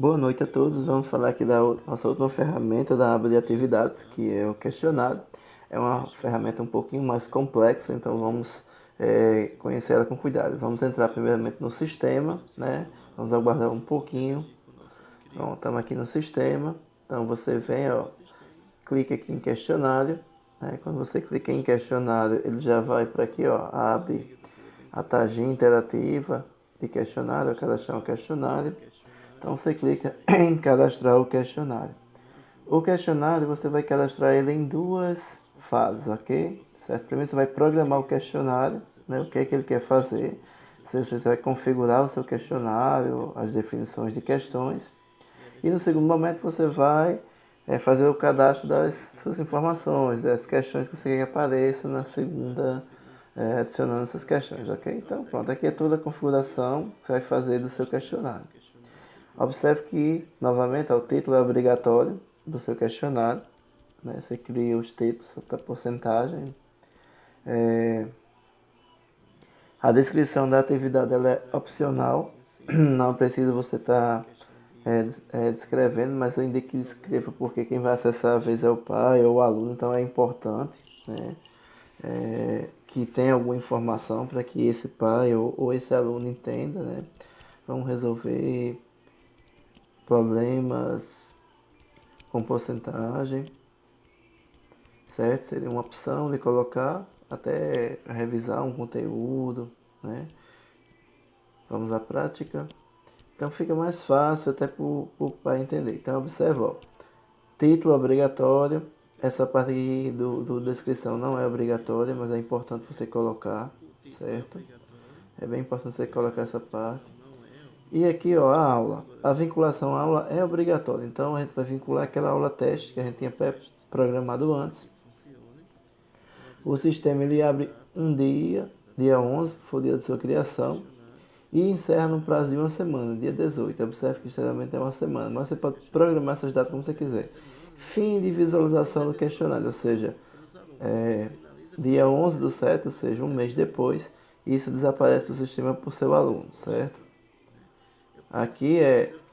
Boa noite a todos. Vamos falar aqui da nossa última ferramenta da aba de atividades, que é o questionário. É uma ferramenta um pouquinho mais complexa, então vamos conhecer ela com cuidado. Vamos entrar primeiramente no sistema, né? Vamos aguardar um pouquinho. Pronto, estamos aqui no sistema. Então você vem, ó, clica aqui em questionário. Né? Quando você clica em questionário, ele já vai para aqui, ó, abre a taginha interativa de questionário, eu cadastrar um questionário. Então você clica em cadastrar o questionário. O questionário você vai cadastrar ele em duas fases, ok? Certo? Primeiro você vai programar o questionário, né? O que é que ele quer fazer. Você vai configurar o seu questionário, as definições de questões. E no segundo momento você vai fazer o cadastro das suas informações, das questões que você quer que apareça na segunda, adicionando essas questões, ok? Então pronto, aqui é toda a configuração que você vai fazer do seu questionário. Observe que, novamente, o título é obrigatório do seu questionário. Né? Você cria os títulos, a porcentagem. A descrição da atividade ela é opcional. Não precisa você estar descrevendo, mas eu indico que escreva porque quem vai acessar às vezes é o pai ou o aluno, então é importante, né? Que tenha alguma informação para que esse pai ou esse aluno entenda. Né? Vamos resolver problemas com porcentagem, certo? Seria uma opção de colocar até revisar um conteúdo, né? Vamos à prática. Então fica mais fácil até para entender. Então observa, ó, título obrigatório. Essa parte aqui do descrição não é obrigatória, mas é importante você colocar, certo? É bem importante você colocar essa parte. E aqui, ó, a aula. A vinculação à aula é obrigatória. Então a gente vai vincular aquela aula teste que a gente tinha programado antes. O sistema ele abre um dia 11, que foi o dia de sua criação, e encerra no prazo de uma semana, dia 18. Observe que geralmente é uma semana, mas você pode programar essas datas como você quiser. Fim de visualização do questionário, ou seja, dia 11 do 7, ou seja, um mês depois, isso desaparece do sistema por seu aluno, certo? Aqui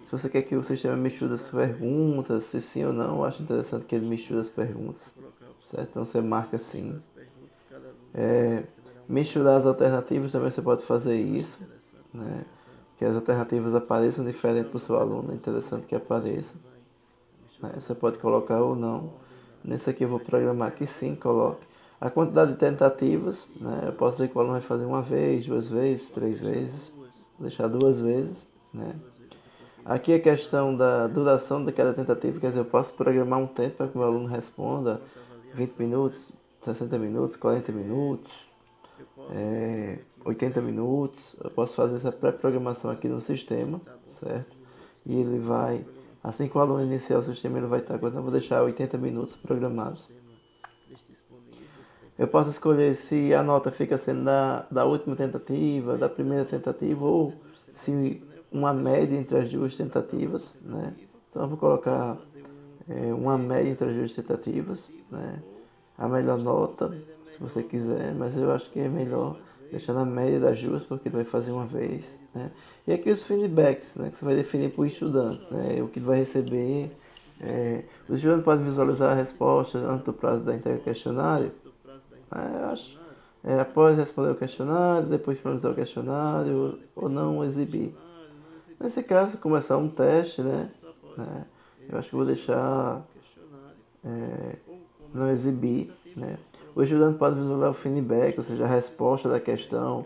se você quer que o sistema misture as perguntas, se sim ou não, eu acho interessante que ele misture as perguntas, certo? Então você marca sim. Misturar as alternativas também você pode fazer isso, né? Que as alternativas apareçam diferente para o seu aluno, é interessante que apareça. Né? Você pode colocar ou não. Nesse aqui eu vou programar que sim, coloque. A quantidade de tentativas, né? Eu posso dizer que o aluno vai fazer uma vez, duas vezes, três vezes, vou deixar duas vezes, né? Aqui a questão da duração de cada tentativa, quer dizer, eu posso programar um tempo para que o meu aluno responda 20 minutos, 60 minutos, 40 minutos, 80 minutos. Eu posso fazer essa pré-programação aqui no sistema, certo? E ele vai, assim que o aluno iniciar o sistema, ele vai estar, eu vou deixar 80 minutos programados. Eu posso escolher se a nota fica sendo da última tentativa, da primeira tentativa, ou se uma média entre as duas tentativas, né? Então eu vou colocar uma média entre as duas tentativas, né? A melhor nota, se você quiser, mas eu acho que é melhor deixar na média das duas, porque ele vai fazer uma vez, né? E aqui os feedbacks, né? Que você vai definir para o estudante, né? O que ele vai receber. O estudante pode visualizar a resposta antes do prazo da entrega do questionário. Eu acho. Após responder o questionário, depois finalizar o questionário, ou não exibir. Nesse caso, começar um teste, né? Eu acho que vou deixar não exibir, né? O estudante pode visualizar o feedback, ou seja, a resposta da questão,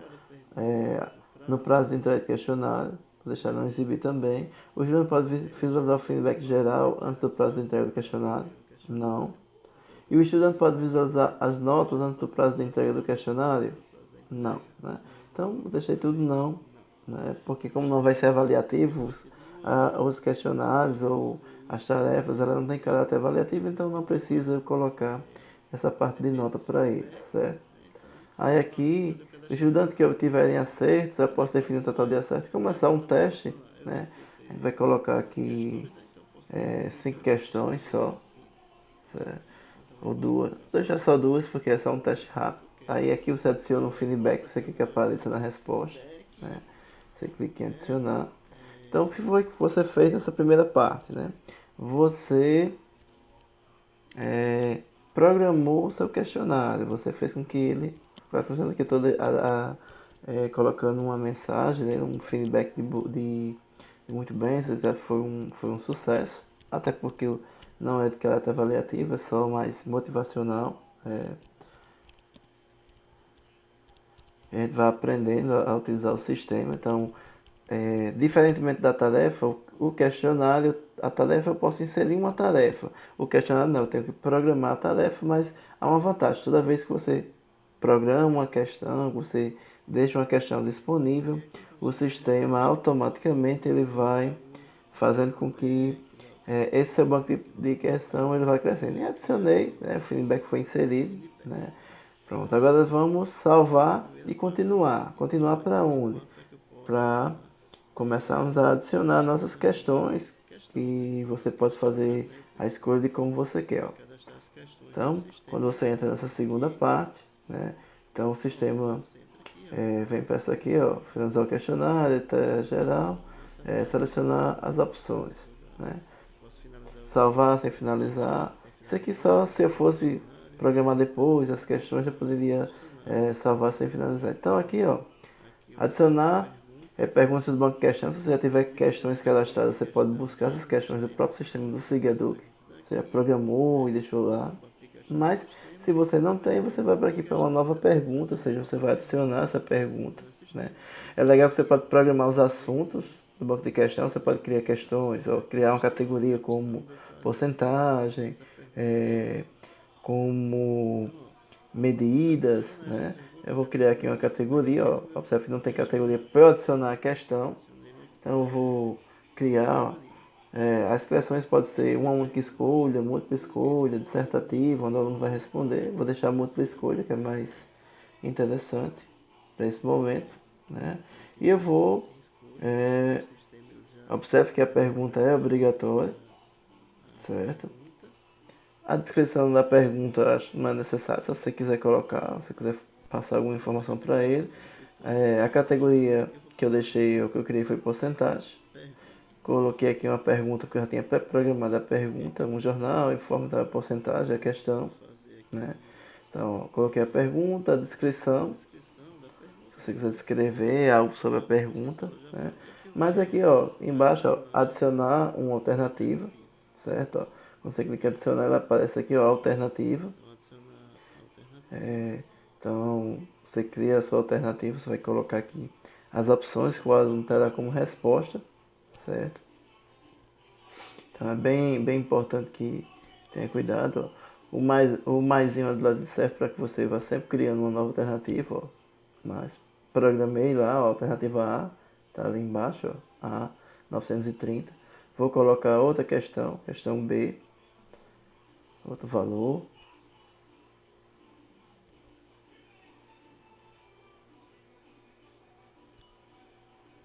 no prazo de entrega do questionário, vou deixar não exibir também. O estudante pode visualizar o feedback geral antes do prazo de entrega do questionário, não. E o estudante pode visualizar as notas antes do prazo de entrega do questionário, não, né? Então, deixei tudo não, né? Porque como não vai ser avaliativo, os questionários ou as tarefas, ela não tem caráter avaliativo, então não precisa colocar essa parte de nota para eles, certo? Aí aqui, os estudantes que obtiverem acertos, eu posso definir o total de acertos, começar um teste, né? A gente vai colocar aqui 5 questões só, certo? Ou duas, vou deixar só duas porque é só um teste rápido. Aí aqui você adiciona um feedback, você quer que apareça na resposta, né? Você clica em adicionar. Então, o que foi que você fez nessa primeira parte, né? Você programou o seu questionário, você fez com que ele, funcionando aqui toda colocando uma mensagem, né, um feedback de muito bem, isso já foi um sucesso, até porque não é de caráter avaliativo, é só mais motivacional. A gente vai aprendendo a utilizar o sistema, então, diferentemente da tarefa, o questionário, a tarefa eu posso inserir uma tarefa. O questionário não, eu tenho que programar a tarefa, mas há uma vantagem. Toda vez que você programa uma questão, você deixa uma questão disponível, o sistema automaticamente ele vai fazendo com que esse seu banco de questão ele vai crescendo. E adicionei, né, o feedback foi inserido, né? Pronto, agora vamos salvar e continuar. Continuar para onde? Para começarmos a adicionar nossas questões que você pode fazer a escolha de como você quer. Ó. Então, quando você entra nessa segunda parte, né, então o sistema vem para essa aqui, ó, finalizar o questionário, até geral, selecionar as opções. Né, salvar sem finalizar. Isso aqui só se eu fosse programar depois as questões eu poderia salvar sem finalizar. Então aqui, ó, adicionar perguntas do banco de questões. Se você já tiver questões cadastradas, você pode buscar essas questões do próprio sistema do SIGEDUC. Você já programou e deixou lá. Mas se você não tem, você vai para aqui para uma nova pergunta, ou seja, você vai adicionar essa pergunta. Né? É legal que você pode programar os assuntos do banco de questões, você pode criar questões, ou criar uma categoria como porcentagem, como medidas, né? Eu vou criar aqui uma categoria, ó. Observe que não tem categoria para eu adicionar a questão. Então eu vou criar, as expressões pode ser uma única escolha, múltipla escolha, dissertativa, onde o aluno vai responder. Vou deixar a múltipla escolha, que é mais interessante para esse momento, né? E eu vou, observe que a pergunta é obrigatória, certo? A descrição da pergunta acho que não é necessário, se você quiser colocar, se você quiser passar alguma informação para ele. A categoria que eu deixei, o que eu criei foi porcentagem. Coloquei aqui uma pergunta que eu já tinha pré-programada a pergunta, um jornal, informe da porcentagem, a questão. Né? Então, coloquei a pergunta, a descrição, se você quiser descrever algo sobre a pergunta. Né? Mas aqui, ó, embaixo, ó, adicionar uma alternativa, certo? Ó, quando você clica em adicionar, ela aparece aqui, ó, alternativa. Então, você cria a sua alternativa, você vai colocar aqui as opções que o aluno terá como resposta, certo? Então, é bem importante que tenha cuidado. Ó. O maisinho do lado serve para que você vá sempre criando uma nova alternativa. Ó. Mas programei lá, ó, a alternativa A, está ali embaixo, ó, A 930. Vou colocar outra questão, questão B, outro valor.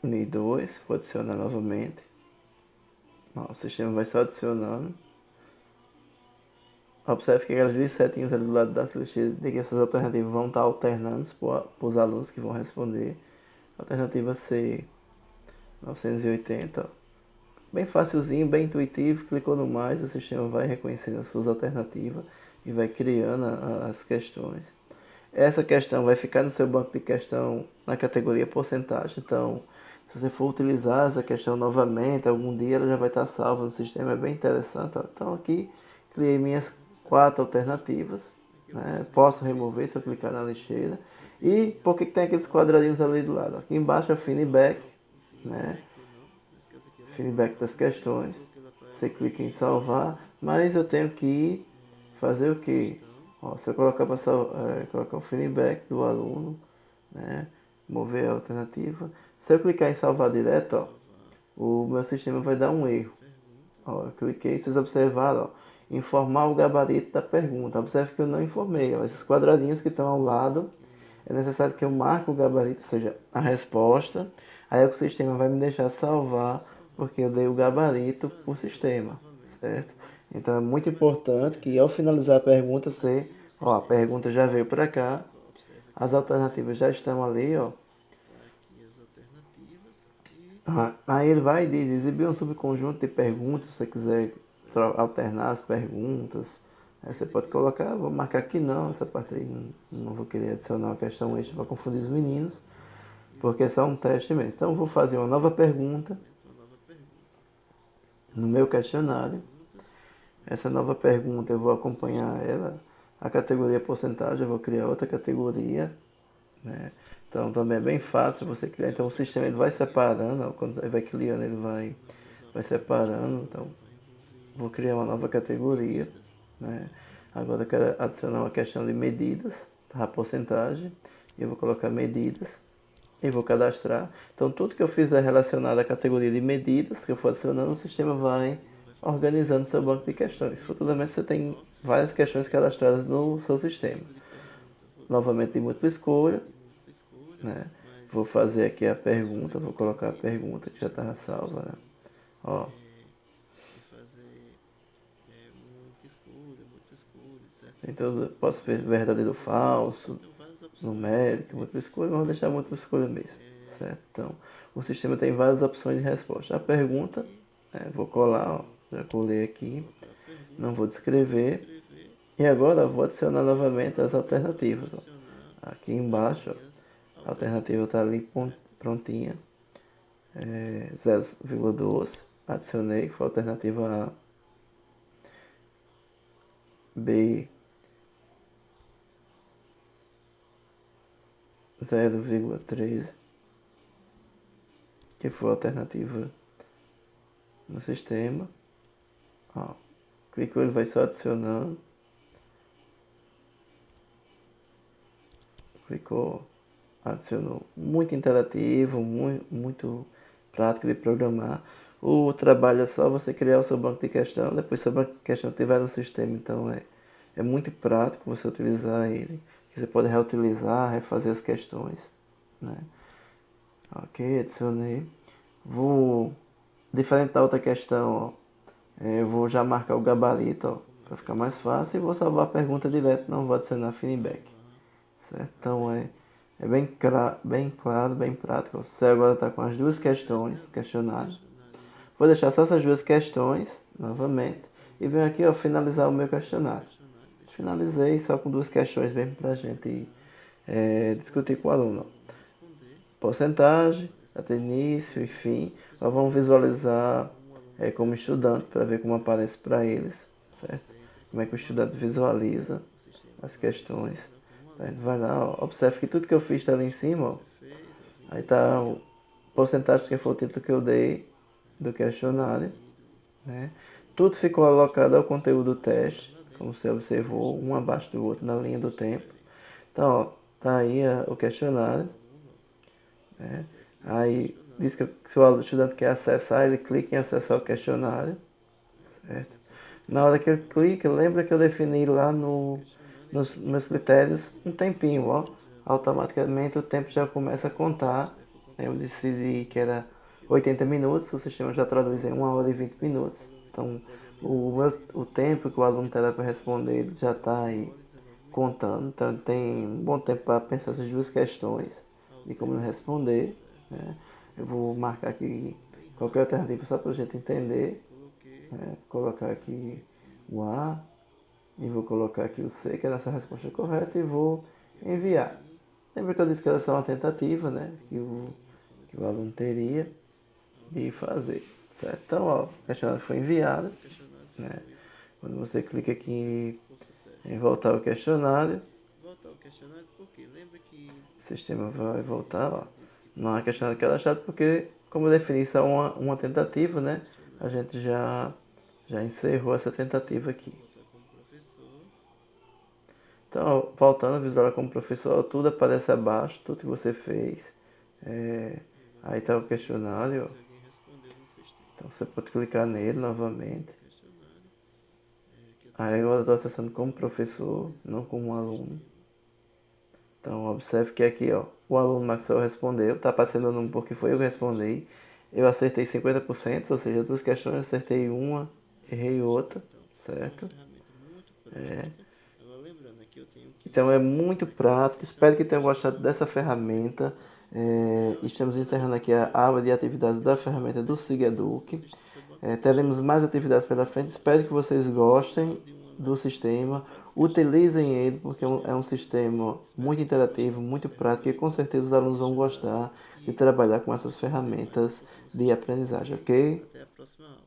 Unir 2, vou adicionar novamente. Ó, o sistema vai só adicionando. Observe que aquelas duas setinhas ali do lado das listas de que essas alternativas vão estar alternando para os alunos que vão responder. Alternativa C, 980. Ó. Bem facilzinho, bem intuitivo. Clicou no mais, o sistema vai reconhecendo as suas alternativas e vai criando as questões. Essa questão vai ficar no seu banco de questão na categoria porcentagem. Então, se você for utilizar essa questão novamente, algum dia ela já vai estar salva no sistema. É bem interessante. Ó. Então, aqui criei minhas 4 alternativas. Né? Posso remover se eu clicar na lixeira. E por que tem aqueles quadradinhos ali do lado? Aqui embaixo é feedback. Né? Feedback das questões. Você clica em salvar. Mas eu tenho que fazer o que? Se eu colocar, colocar o feedback do aluno, né? Mover a alternativa. Se eu clicar em salvar direto, ó, o meu sistema vai dar um erro. Ó, eu cliquei, vocês observaram, ó, informar o gabarito da pergunta. Observe que eu não informei. Ó, esses quadradinhos que estão ao lado, é necessário que eu marque o gabarito, ou seja, a resposta. Aí o sistema vai me deixar salvar, porque eu dei o gabarito para o sistema, certo? Então é muito importante que ao finalizar a pergunta, você, ó, a pergunta já veio para cá, as alternativas já estão ali, ó. Aí ele vai e diz, exibir um subconjunto de perguntas, se você quiser alternar as perguntas. Aí você pode colocar, vou marcar que não, essa parte aí não vou querer adicionar uma questão extra para confundir os meninos, porque é só um teste mesmo. Então eu vou fazer uma nova pergunta no meu questionário. Essa nova pergunta eu vou acompanhar ela, a categoria porcentagem, eu vou criar outra categoria, né? Então também é bem fácil você criar. Então o sistema ele vai separando, ó, quando ele vai criando, ele vai separando. Então vou criar uma nova categoria, né? Agora eu quero adicionar uma questão de medidas, a porcentagem, e eu vou colocar medidas e vou cadastrar. Então tudo que eu fizer relacionado à categoria de medidas que eu for adicionando, o sistema vai organizando seu banco de questões. Futuramente você tem várias questões cadastradas no seu sistema. Novamente de múltipla escolha, né? Vou fazer aqui a pergunta, vou colocar a pergunta que já estava salva, né? Ó, então posso ver verdadeiro ou falso, numérico, múltipla escolha, vamos deixar múltipla escolha mesmo, certo? Então, o sistema tem várias opções de resposta. A pergunta, vou colar, ó, já colei aqui, não vou descrever. E agora vou adicionar novamente as alternativas. Ó. Aqui embaixo, ó, a alternativa está ali prontinha, 0,12. Adicionei, foi a alternativa A. B, 0,13, que foi a alternativa no sistema. Ó, clicou, ele vai só adicionando. Clicou, adicionou. Muito interativo, muito prático de programar. O trabalho é só você criar o seu banco de questão, depois seu banco de questão estiver no sistema, então é muito prático você utilizar ele. Você pode reutilizar, refazer as questões, né? Ok, adicionei. Vou, diferente da outra questão, ó, eu vou já marcar o gabarito, para ficar mais fácil, e vou salvar a pergunta direto, não vou adicionar feedback, certo? Então é bem claro, bem prático. Você agora está com as duas questões, questionário. Vou deixar só essas duas questões, novamente, e venho aqui, ó, finalizar o meu questionário. Finalizei só com duas questões mesmo para a gente discutir com o aluno. Porcentagem, até início e fim. Nós vamos visualizar como estudante para ver como aparece para eles, certo? Como é que o estudante visualiza as questões. Tá, a gente vai lá, ó, observe que tudo que eu fiz está ali em cima, ó. Aí tá o porcentagem que foi o título que eu dei do questionário, né? Tudo ficou alocado ao conteúdo do teste, como você observou, um abaixo do outro na linha do tempo. Então, ó, tá aí o questionário, né? Aí diz que se o estudante quer acessar, ele clica em acessar o questionário, certo? Na hora que ele clica, lembra que eu defini lá nos meus critérios um tempinho, ó. Automaticamente o tempo já começa a contar. Eu decidi que era 80 minutos, o sistema já traduz em 1 hora e 20 minutos. Então o tempo que o aluno terá para responder já está aí contando. Então ele tem um bom tempo para pensar essas duas questões de como responder, né? Eu vou marcar aqui qualquer alternativa só para a gente entender. Colocar aqui o A e vou colocar aqui o C, que é a nossa resposta correta, e vou enviar. Lembra que eu disse que era só uma tentativa, né? Que o aluno teria de fazer, certo? Então, ó, o questionário foi enviado, né? Quando você clica aqui em voltar ao questionário, o sistema vai voltar, ó. Não é questionário cadastrado porque, como eu defini só uma tentativa, né? A gente já encerrou essa tentativa aqui. Então, voltando a visualizar como professor, tudo aparece abaixo, tudo que você fez. Aí está o questionário. Então você pode clicar nele novamente. Aí agora eu estou acessando como professor, não como aluno. Então observe que aqui, ó, o aluno Maxwell respondeu, está passando o número porque foi eu que respondi. Eu acertei 50%, ou seja, duas questões, acertei uma, errei outra, certo? Então é muito prático, espero que tenham gostado dessa ferramenta. Estamos encerrando aqui a aba de atividades da ferramenta do SIGEDUC. Teremos mais atividades pela frente. Espero que vocês gostem do sistema. Utilizem ele, porque é um sistema muito interativo, muito prático, e com certeza os alunos vão gostar de trabalhar com essas ferramentas de aprendizagem, ok? Até a próxima aula.